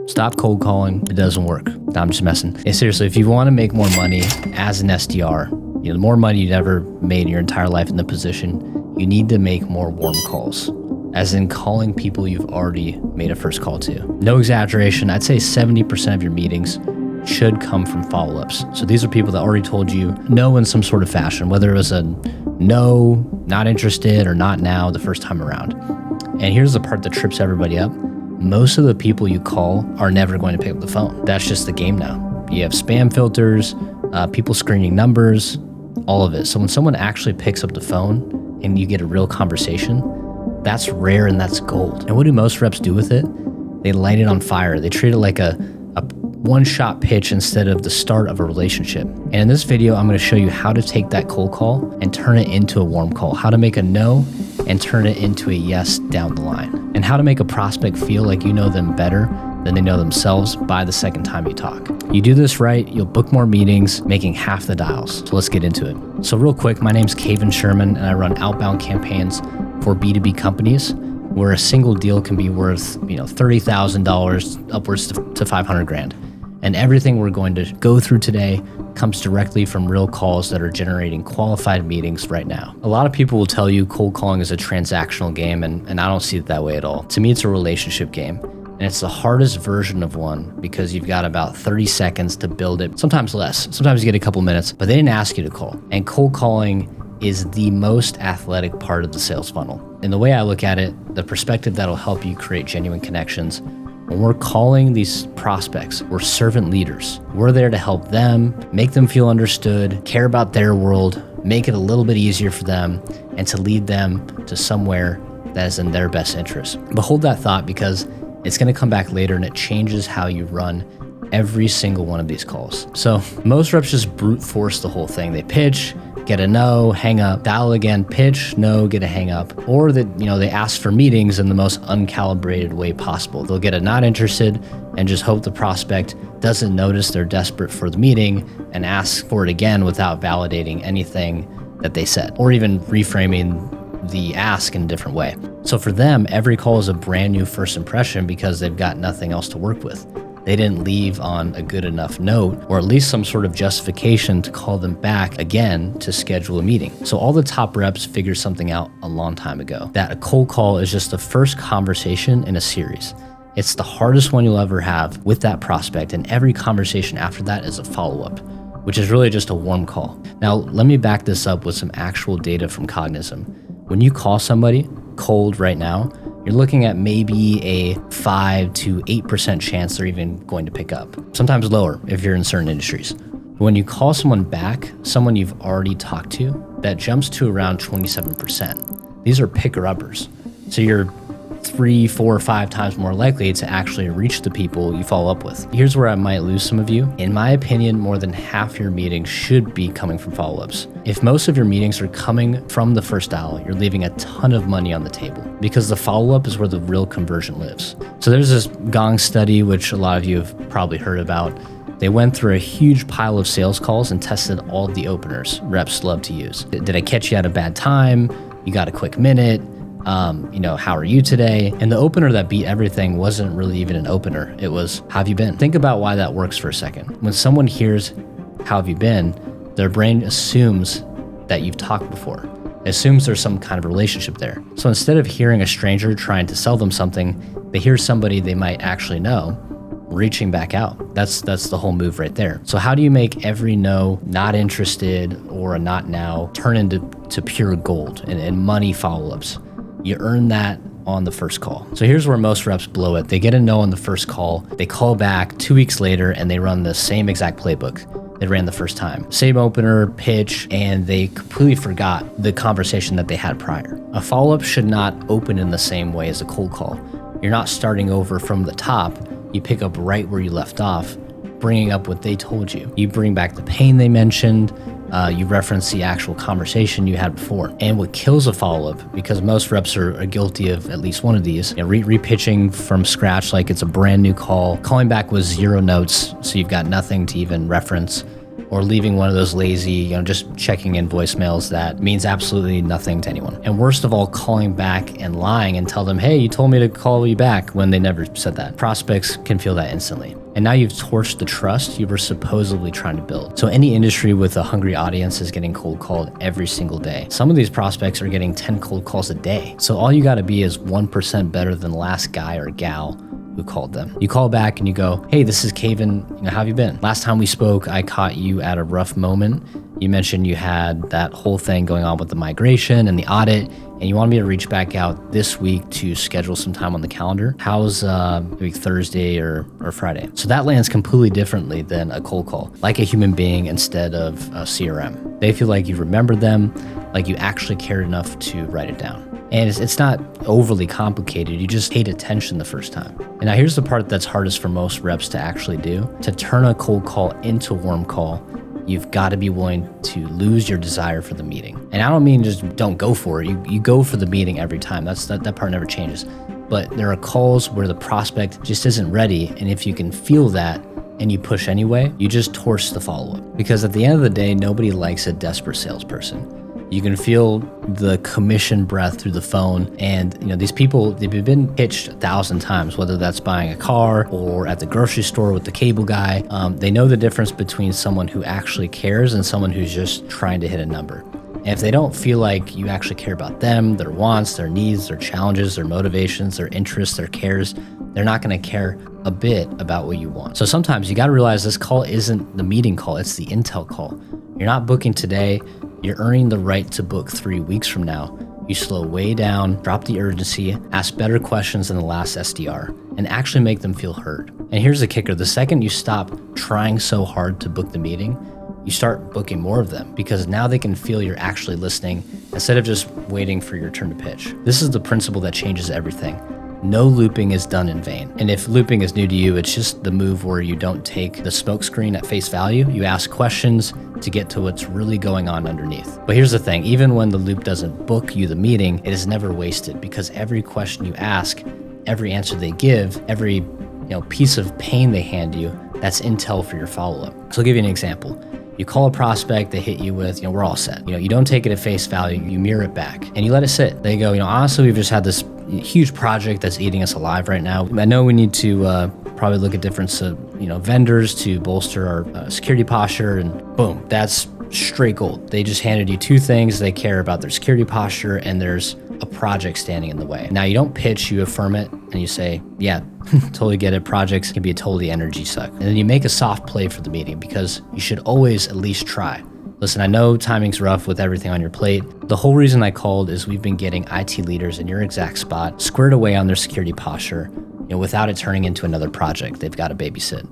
Stop cold calling. It doesn't work. No, I'm just messing. And seriously, if you want to make more money as an SDR, the more money you've ever made in your entire life in the position, you need to make more warm calls, as in calling people you've already made a first call to. No exaggeration, I'd say 70% of your meetings should come from follow-ups. So these are people that already told you no in some sort of fashion, whether it was a no, not interested, or not now the first time around. And here's the part that trips everybody up. Most of the people you call are never going to pick up the phone. That's just the game now. You have spam filters, people screening numbers, all of it. So when someone actually picks up the phone and you get a real conversation, that's rare and that's gold. And what do most reps do with it? They light it on fire. They treat it like a one-shot pitch instead of the start of a relationship. And in this video, I'm going to show you how to take that cold call and turn it into a warm call, how to make a no and turn it into a yes down the line, and how to make a prospect feel like you know them better than they know themselves by the second time you talk. You do this right, you'll book more meetings, making half the dials. So let's get into it. So real quick, my name's Cavin Sherman, and I run outbound campaigns for B2B companies, where a single deal can be worth, $30,000 upwards to 500 grand. And everything we're going to go through today comes directly from real calls that are generating qualified meetings right now. A lot of people will tell you cold calling is a transactional game, and I don't see it that way at all. To me, it's a relationship game. And it's the hardest version of one because you've got about 30 seconds to build it, sometimes less. Sometimes you get a couple minutes, but they didn't ask you to call. And cold calling is the most athletic part of the sales funnel. And the way I look at it, the perspective that'll help you create genuine connections, when we're calling these prospects, we're servant leaders. We're there to help them, make them feel understood, care about their world, make it a little bit easier for them, and to lead them to somewhere that is in their best interest. But hold that thought, because it's going to come back later and it changes how you run every single one of these calls. So most reps just brute force the whole thing. They pitch, get a no, hang up, dial again, pitch, no, get a hang up. Or that, they ask for meetings in the most uncalibrated way possible. They'll get a not interested and just hope the prospect doesn't notice they're desperate for the meeting and ask for it again without validating anything that they said, or even reframing the ask in a different way. So for them, every call is a brand new first impression because they've got nothing else to work with. They didn't leave on a good enough note, or at least some sort of justification to call them back again to schedule a meeting. So all the top reps figured something out a long time ago, that a cold call is just the first conversation in a series. It's the hardest one you'll ever have with that prospect, and every conversation after that is a follow-up, which is really just a warm call. Now, let me back this up with some actual data from Cognizant. When you call somebody cold right now, you're looking at maybe a 5 to 8% chance they're even going to pick up. Sometimes lower if you're in certain industries. But when you call someone back, someone you've already talked to, that jumps to around 27%. These are picker-uppers. So you're 3, 4, 5 times more likely to actually reach the people you follow up with. Here's where I might lose some of you. In my opinion, more than half your meetings should be coming from follow-ups. If most of your meetings are coming from the first dial, you're leaving a ton of money on the table, because the follow-up is where the real conversion lives. So there's this Gong study, which a lot of you have probably heard about. They went through a huge pile of sales calls and tested all the openers reps love to use. Did I catch you at a bad time? You got a quick minute? How are you today? And the opener that beat everything wasn't really even an opener. It was, how have you been? Think about why that works for a second. When someone hears, how have you been? Their brain assumes that you've talked before. It assumes there's some kind of relationship there. So instead of hearing a stranger trying to sell them something, they hear somebody they might actually know reaching back out. That's the whole move right there. So how do you make every no, not interested, or a not now turn into pure gold and money follow-ups? You earn that on the first call. So here's where most reps blow it. They get a no on the first call, they call back 2 weeks later, and they run the same exact playbook they ran the first time. Same opener, pitch, and they completely forgot the conversation that they had prior. A follow-up should not open in the same way as a cold call. You're not starting over from the top. You pick up right where you left off, bringing up what they told you. You bring back the pain they mentioned, you reference the actual conversation you had before. And what kills a follow-up, because most reps are guilty of at least one of these, repitching from scratch like it's a brand new call, calling back with 0 notes, so you've got nothing to even reference, or leaving one of those lazy, just checking in voicemails that means absolutely nothing to anyone. And worst of all, calling back and lying and tell them, hey, you told me to call you back when they never said that. Prospects can feel that instantly. And now you've torched the trust you were supposedly trying to build. So any industry with a hungry audience is getting cold called every single day. Some of these prospects are getting 10 cold calls a day. So all you gotta be is 1% better than the last guy or gal who called them. You call back and you go, hey, this is Cavin, how have you been? Last time we spoke, I caught you at a rough moment. You mentioned you had that whole thing going on with the migration and the audit, and you wanted me to reach back out this week to schedule some time on the calendar. How's maybe Thursday or Friday? So that lands completely differently than a cold call, like a human being instead of a CRM. They feel like you remembered them, like you actually cared enough to write it down. And it's not overly complicated. You just paid attention the first time. And now here's the part that's hardest for most reps to actually do. To turn a cold call into a warm call, you've got to be willing to lose your desire for the meeting. And I don't mean just don't go for it. You go for the meeting every time. That part never changes. But there are calls where the prospect just isn't ready. And if you can feel that and you push anyway, you just torch the follow-up. Because at the end of the day, nobody likes a desperate salesperson. You can feel the commission breath through the phone. And these people, they've been pitched 1,000 times, whether that's buying a car or at the grocery store with the cable guy. They know the difference between someone who actually cares and someone who's just trying to hit a number. And if they don't feel like you actually care about them, their wants, their needs, their challenges, their motivations, their interests, their cares, they're not going to care a bit about what you want. So sometimes you got to realize this call isn't the meeting call, it's the intel call. You're not booking today. You're earning the right to book 3 weeks from now. You slow way down, drop the urgency, ask better questions than the last SDR, and actually make them feel heard. And here's the kicker. The second you stop trying so hard to book the meeting, you start booking more of them because now they can feel you're actually listening instead of just waiting for your turn to pitch. This is the principle that changes everything. No looping is done in vain. And if looping is new to you, it's just the move where you don't take the smokescreen at face value. You ask questions to get to what's really going on underneath. But here's the thing, even when the loop doesn't book you the meeting, it is never wasted because every question you ask, every answer they give, every piece of pain they hand you, that's intel for your follow-up. So I'll give you an example. You call a prospect, they hit you with, we're all set. You don't take it at face value, you mirror it back and you let it sit. They go, honestly, we've just had this huge project that's eating us alive right now. I know we need to probably look at different, vendors to bolster our security posture, and boom, that's straight gold. They just handed you 2 things. They care about their security posture and there's a project standing in the way. Now you don't pitch, you affirm it and you say, yeah, totally get it. Projects can be a totally energy suck. And then you make a soft play for the meeting because you should always at least try. Listen, I know timing's rough with everything on your plate. The whole reason I called is we've been getting IT leaders in your exact spot squared away on their security posture, without it turning into another project they've got to babysit.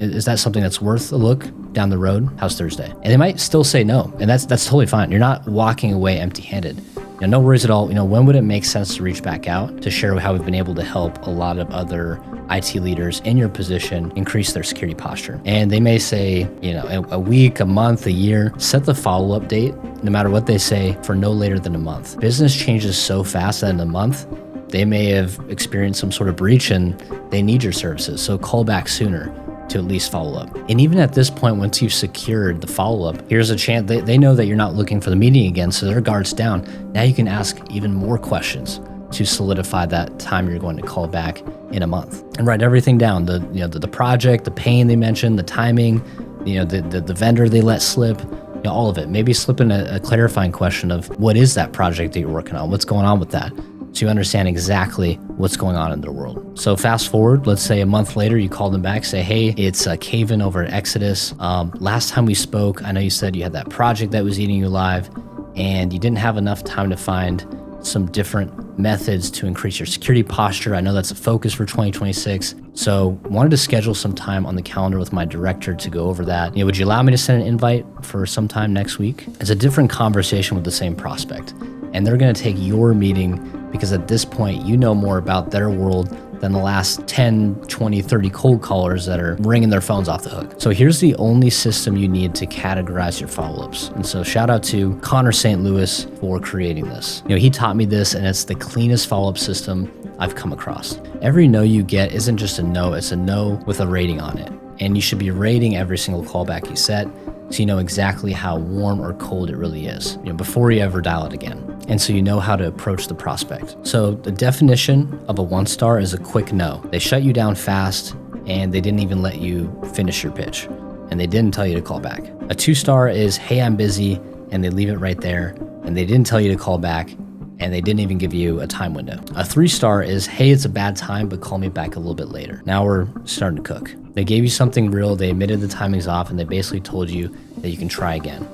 Is that something that's worth a look down the road? How's Thursday? And they might still say no, and that's totally fine. You're not walking away empty-handed. No worries at all. When would it make sense to reach back out to share how we've been able to help a lot of other IT leaders in your position increase their security posture? And they may say, a week, a month, a year. Set the follow-up date, no matter what they say, for no later than a month. Business changes so fast that in a month, they may have experienced some sort of breach and they need your services. So call back sooner to at least follow up. And even at this point, once you've secured the follow-up, here's a chance they know that you're not looking for the meeting again, so their guard's down. Now you can ask even more questions to solidify that time you're going to call back in a month. And write everything down, the project, the pain they mentioned, the timing, the vendor they let slip, all of it. Maybe slip in a clarifying question of what is that project that you're working on? What's going on with that? So you understand exactly what's going on in their world. So fast forward, let's say a month later, you call them back, say, hey, it's Cavin over at Exodus. Last time we spoke, I know you said you had that project that was eating you alive and you didn't have enough time to find some different methods to increase your security posture. I know that's a focus for 2026. So wanted to schedule some time on the calendar with my director to go over that. Would you allow me to send an invite for sometime next week? It's a different conversation with the same prospect. And they're going to take your meeting because at this point, you know more about their world than the last 10, 20, 30 cold callers that are ringing their phones off the hook. So here's the only system you need to categorize your follow-ups. And so shout out to Connor St. Louis for creating this. He taught me this and it's the cleanest follow-up system I've come across. Every no you get isn't just a no, it's a no with a rating on it. And you should be rating every single callback you set so you know exactly how warm or cold it really is, before you ever dial it again. And so you know how to approach the prospect. So the definition of a 1-star is a quick no. They shut you down fast and they didn't even let you finish your pitch. And they didn't tell you to call back. A 2-star is, hey, I'm busy, and they leave it right there, and they didn't tell you to call back, and they didn't even give you a time window. A 3-star is, hey, it's a bad time, but call me back a little bit later. Now we're starting to cook. They gave you something real, they admitted the timing's off, and they basically told you that you can try again.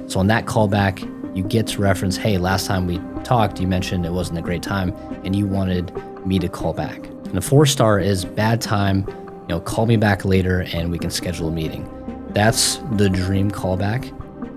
So on that callback, you get to reference, hey, last time we talked, you mentioned it wasn't a great time, and you wanted me to call back. And a 4-star is, bad time, call me back later, and we can schedule a meeting. That's the dream callback.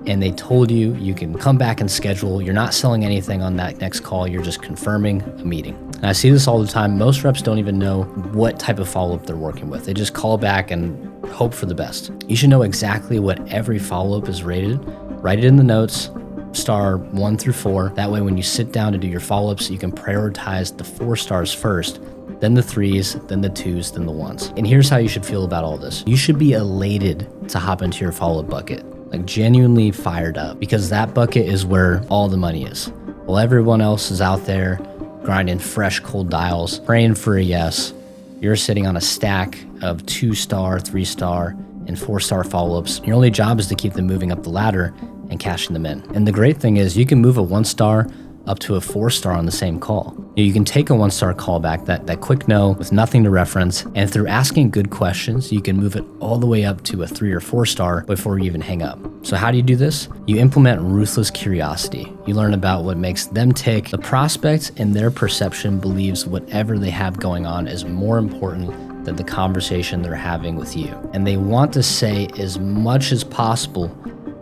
And they told you you can come back and schedule. You're not selling anything on that next call. You're just confirming a meeting. And I see this all the time. Most reps don't even know what type of follow-up they're working with. They just call back and hope for the best. You should know exactly what every follow-up is rated. Write it in the notes, star 1 through 4. That way, when you sit down to do your follow-ups, you can prioritize the 4 stars first, then the 3s, then the 2s, then the 1s. And here's how you should feel about all this. You should be elated to hop into your follow-up bucket, like genuinely fired up, because that bucket is where all the money is. While everyone else is out there grinding fresh, cold dials, praying for a yes, you're sitting on a stack of 2-star, 3-star, and 4-star follow-ups. Your only job is to keep them moving up the ladder and cashing them in. And the great thing is you can move a 1-star up to a 4-star on the same call. You can take a 1-star callback, that quick no with nothing to reference, and through asking good questions, you can move it all the way up to a 3 or 4-star before you even hang up. So how do you do this? You implement ruthless curiosity. You learn about what makes them tick. The prospect in their perception believes whatever they have going on is more important than the conversation they're having with you. And they want to say as much as possible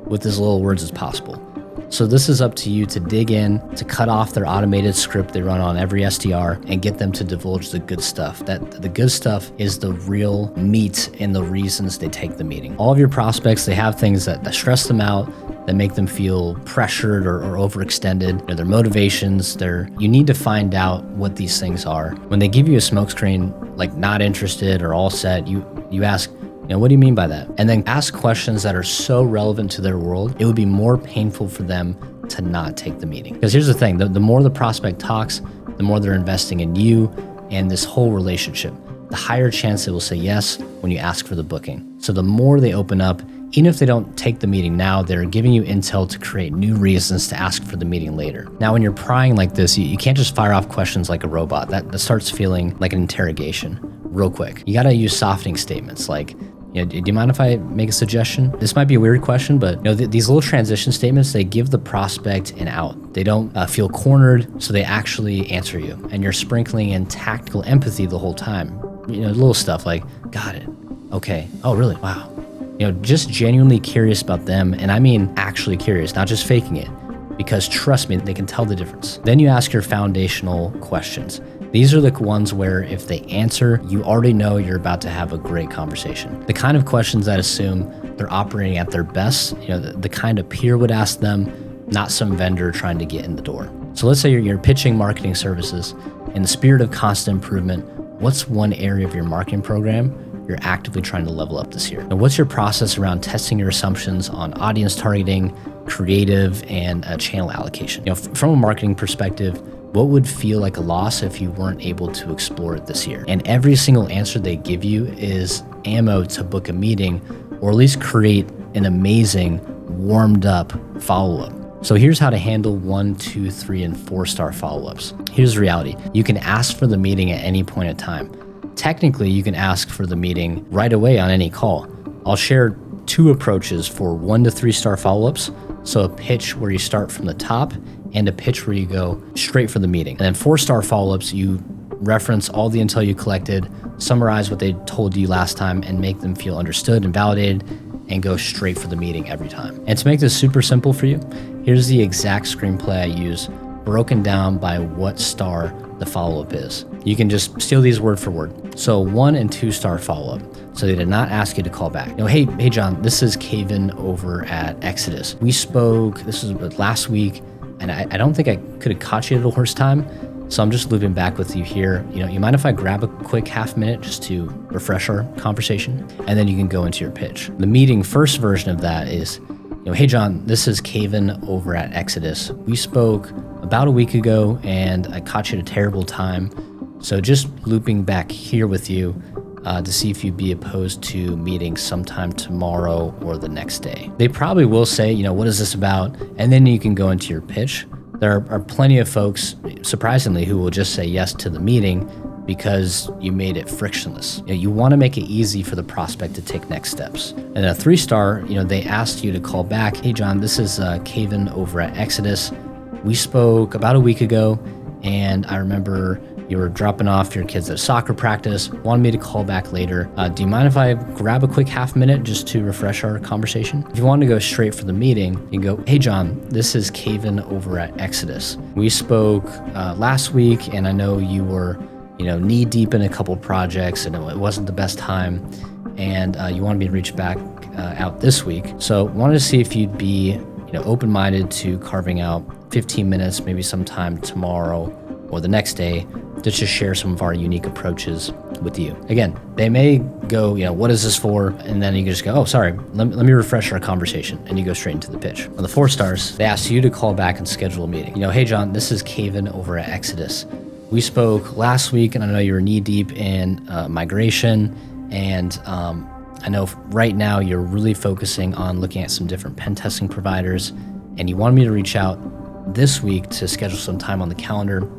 with as little words as possible. So this is up to you to dig in, to cut off their automated script they run on every SDR and get them to divulge the good stuff. That the good stuff is the real meat and the reasons they take the meeting. All of your prospects, they have things that stress them out, that make them feel pressured or overextended. Their motivations, you need to find out what these things are. When they give you a smokescreen, like not interested or all set, you ask, what do you mean by that? And then ask questions that are so relevant to their world, it would be more painful for them to not take the meeting. Because here's the thing, the more the prospect talks, the more they're investing in you and this whole relationship, the higher chance they will say yes when you ask for the booking. So the more they open up, even if they don't take the meeting now, they're giving you intel to create new reasons to ask for the meeting later. Now, when you're prying like this, you can't just fire off questions like a robot. That starts feeling like an interrogation real quick. You gotta use softening statements like, do you mind if I make a suggestion? This might be a weird question, but these little transition statements, they give the prospect an out. They don't feel cornered, so they actually answer you. And you're sprinkling in tactical empathy the whole time. Little stuff like, got it, okay, oh really, wow. Just genuinely curious about them, and I mean actually curious, not just faking it, because trust me, they can tell the difference. Then you ask your foundational questions. These are the ones where if they answer, you already know you're about to have a great conversation. The kind of questions that assume they're operating at their best, the kind a peer would ask them, not some vendor trying to get in the door. So let's say you're pitching marketing services. In the spirit of constant improvement, what's one area of your marketing program you're actively trying to level up this year? And what's your process around testing your assumptions on audience targeting, creative, and channel allocation? From a marketing perspective, what would feel like a loss if you weren't able to explore it this year? And every single answer they give you is ammo to book a meeting, or at least create an amazing warmed up follow-up. So here's how to handle 1, 2, 3, and 4-star follow-ups. Here's the reality. You can ask for the meeting at any point in time. Technically, you can ask for the meeting right away on any call. I'll share 2 approaches for 1 to 3-star follow-ups. So a pitch where you start from the top and a pitch where you go straight for the meeting. And then 4-star follow-ups, you reference all the intel you collected, summarize what they told you last time, and make them feel understood and validated, and go straight for the meeting every time. And to make this super simple for you, here's the exact screenplay I use, broken down by what star the follow-up is. You can just steal these word for word. So 1 and 2-star follow-up. So they did not ask you to call back. Hey John, this is Cavin over at Exodus. We spoke, this was last week, and I don't think I could have caught you at a worse time. So I'm just looping back with you here. You mind if I grab a quick half minute just to refresh our conversation? And then you can go into your pitch. The meeting first version of that is, hey, John, this is Cavin over at Exodus. We spoke about a week ago and I caught you at a terrible time. So just looping back here with you to see if you'd be opposed to meeting sometime tomorrow or the next day. They probably will say, what is this about? And then you can go into your pitch. There are plenty of folks, surprisingly, who will just say yes to the meeting because you made it frictionless. You want to make it easy for the prospect to take next steps. And a 3-star, they asked you to call back. Hey, John, this is Cavin over at Exodus. We spoke about a week ago, and I remember you were dropping off your kids at soccer practice, wanted me to call back later. Do you mind if I grab a quick half minute just to refresh our conversation? If you want to go straight for the meeting, you can go, hey, John, this is Cavin over at Exodus. We spoke last week, and I know you were knee deep in a couple projects and it wasn't the best time, and you wanted me to reach back out this week. So wanted to see if you'd be open-minded to carving out 15 minutes, maybe sometime tomorrow or the next day, to just share some of our unique approaches with you. Again, they may go, what is this for? And then you can just go, oh, sorry, let me refresh our conversation. And you go straight into the pitch. On the 4-stars, they asked you to call back and schedule a meeting. Hey, John, this is Cavin over at Exodus. We spoke last week, and I know you were knee deep in migration, and I know right now you're really focusing on looking at some different pen testing providers, and you wanted me to reach out this week to schedule some time on the calendar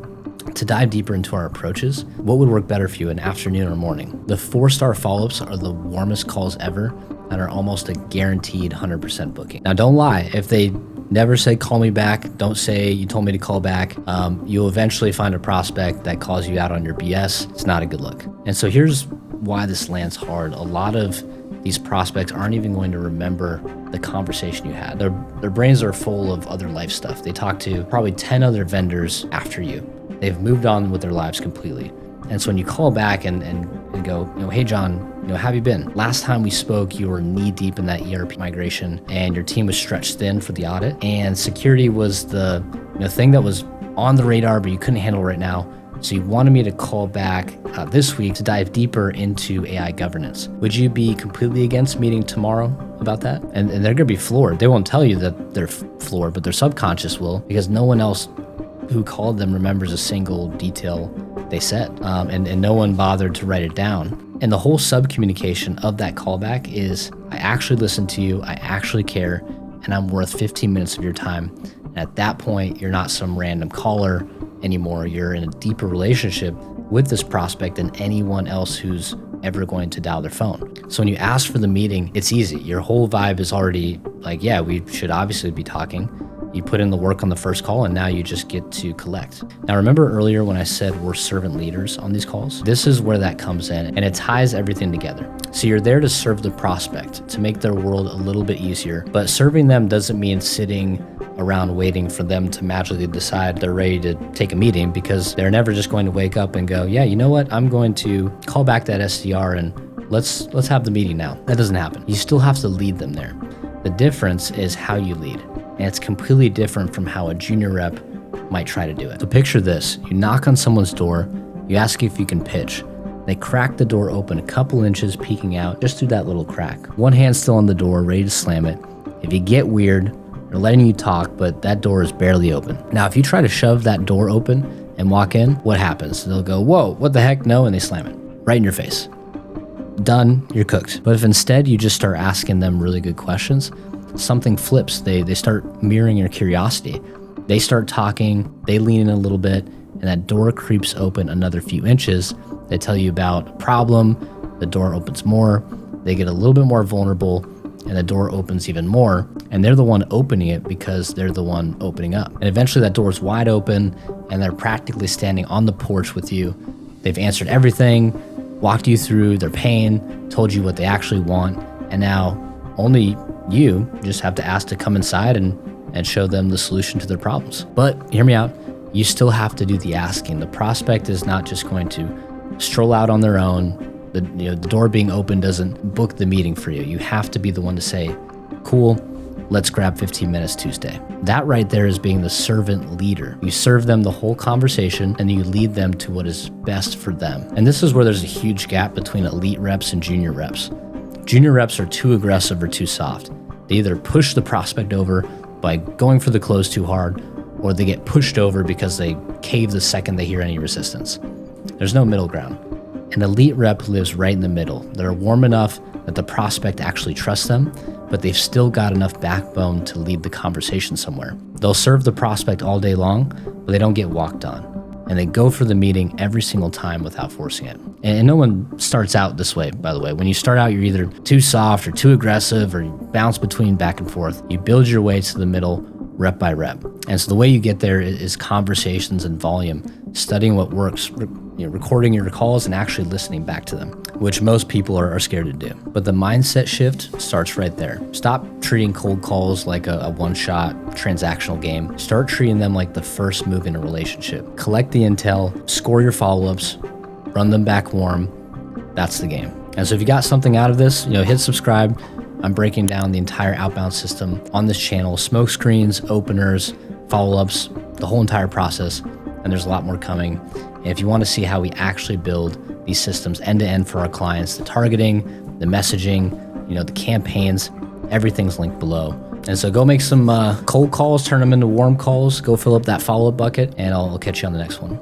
to dive deeper into our approaches. What would work better for you, an afternoon or morning? The 4-star follow-ups are the warmest calls ever and are almost a guaranteed 100% booking. Now, don't lie. If they never say, call me back, don't say you told me to call back, you'll eventually find a prospect that calls you out on your BS. It's not a good look. And so here's why this lands hard. A lot of these prospects aren't even going to remember the conversation you had. Their brains are full of other life stuff. They talk to probably 10 other vendors after you. They've moved on with their lives completely. And so when you call back and go, hey, John, how have you been? Last time we spoke, you were knee deep in that ERP migration and your team was stretched thin for the audit, and security was the thing that was on the radar, but you couldn't handle right now. So you wanted me to call back this week to dive deeper into AI governance. Would you be completely against meeting tomorrow about that? And they're going to be floored. They won't tell you that they're floored, but their subconscious will, because no one else who called them remembers a single detail they said, and no one bothered to write it down. And the whole sub-communication of that callback is, I actually listened to you, I actually care, and I'm worth 15 minutes of your time. And at that point, you're not some random caller anymore. You're in a deeper relationship with this prospect than anyone else who's ever going to dial their phone. So when you ask for the meeting, it's easy. Your whole vibe is already like, yeah, we should obviously be talking. You put in the work on the first call, and now you just get to collect. Now, remember earlier when I said we're servant leaders on these calls? This is where that comes in, and it ties everything together. So you're there to serve the prospect, to make their world a little bit easier, but serving them doesn't mean sitting around waiting for them to magically decide they're ready to take a meeting, because they're never just going to wake up and go, yeah, you know what? I'm going to call back that SDR and let's have the meeting now. That doesn't happen. You still have to lead them there. The difference is how you lead. And it's completely different from how a junior rep might try to do it. So picture this. You knock on someone's door, you ask if you can pitch. They crack the door open a couple inches, peeking out just through that little crack. One hand still on the door, ready to slam it. If you get weird, they're letting you talk, but that door is barely open. Now, if you try to shove that door open and walk in, what happens? They'll go, whoa, what the heck? No, and they slam it right in your face. Done, you're cooked. But if instead you just start asking them really good questions, something flips. They start mirroring your curiosity. They start talking, they lean in a little bit, and that door creeps open another few inches. They tell you about a problem, the door opens more, they get a little bit more vulnerable, and the door opens even more, and they're the one opening it because they're the one opening up. And eventually that door's wide open, and they're practically standing on the porch with you. They've answered everything, walked you through their pain, told you what they actually want, and now only you just have to ask to come inside and show them the solution to their problems. But hear me out, you still have to do the asking. The prospect is not just going to stroll out on their own. The door being open doesn't book the meeting for you. You have to be the one to say, cool, let's grab 15 minutes Tuesday. That right there is being the servant leader. You serve them the whole conversation and you lead them to what is best for them. And this is where there's a huge gap between elite reps and junior reps. Junior reps are too aggressive or too soft. They either push the prospect over by going for the close too hard, or they get pushed over because they cave the second they hear any resistance. There's no middle ground. An elite rep lives right in the middle. They're warm enough that the prospect actually trusts them, but they've still got enough backbone to lead the conversation somewhere. They'll serve the prospect all day long, but they don't get walked on. And they go for the meeting every single time without forcing it. And no one starts out this way, by the way. When you start out, you're either too soft or too aggressive, or you bounce between back and forth. You build your way to the middle rep by rep. And so the way you get there is conversations and volume, studying what works, recording your calls and actually listening back to them, which most people are scared to do. But the mindset shift starts right there. Stop treating cold calls like a one-shot transactional game. Start treating them like the first move in a relationship. Collect the intel, score your follow-ups, run them back warm. That's the game. And so if you got something out of this, hit subscribe. I'm breaking down the entire outbound system on this channel, smoke screens, openers, follow-ups, the whole entire process. And there's a lot more coming. And if you want to see how we actually build these systems end-to-end for our clients, the targeting, the messaging, the campaigns, everything's linked below. And so go make some cold calls, turn them into warm calls, go fill up that follow-up bucket, and I'll catch you on the next one.